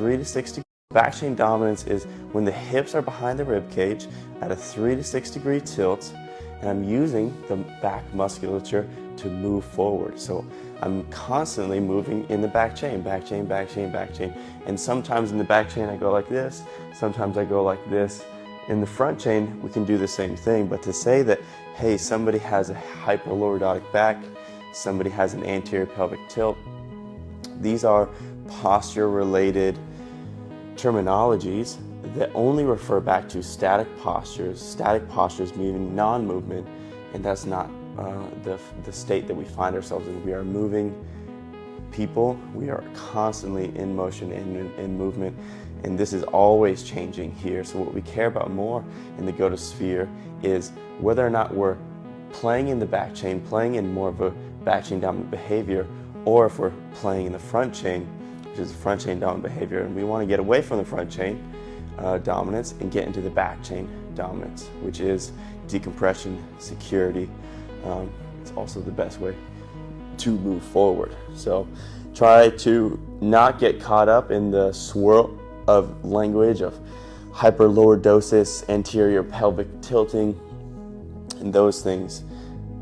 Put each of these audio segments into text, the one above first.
3 to 6 degrees. Back chain dominance is when the hips are behind the rib cage at a 3 to 6 degree tilt, and I'm using the back musculature to move forward. So I'm constantly moving in the back chain, back chain, back chain, back chain. And sometimes in the back chain I go like this, sometimes I go like this. In the front chain we can do the same thing, but to say that, hey, somebody has a hyperlordotic back, somebody has an anterior pelvic tilt, these are posture related terminologies that only refer back to static postures meaning non-movement, and that's not the state that we find ourselves in. We are moving people, we are constantly in motion and in movement, and this is always changing here. So what we care about more in the Goda sphere is whether or not we're playing in the back chain, playing in more of a back chain dominant behavior, or if we're playing in the front chain, which is a front chain dominant behavior, and we want to get away from the front chain dominance and get into the back chain dominance, which is decompression, security. It's also the best way to move forward. So try to not get caught up in the swirl of language of hyperlordosis, anterior pelvic tilting, and those things,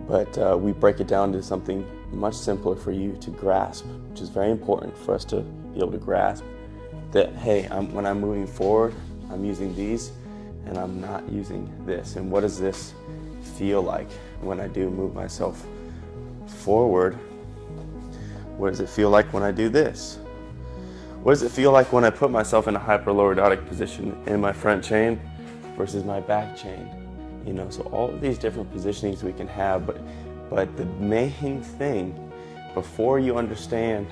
but we break it down to something much simpler for you to grasp, which is very important for us to be able to grasp that, hey, when I'm moving forward, I'm using these and I'm not using this. And what does this feel like when I do move myself forward? What does it feel like when I do this? What does it feel like when I put myself in a hyperlordotic position in my front chain versus my back chain? You know, so all of these different positionings we can have, but the main thing, before you understand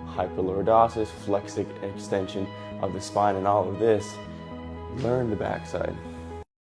hyperlordosis, flexic extension of the spine and all of this, learn the backside.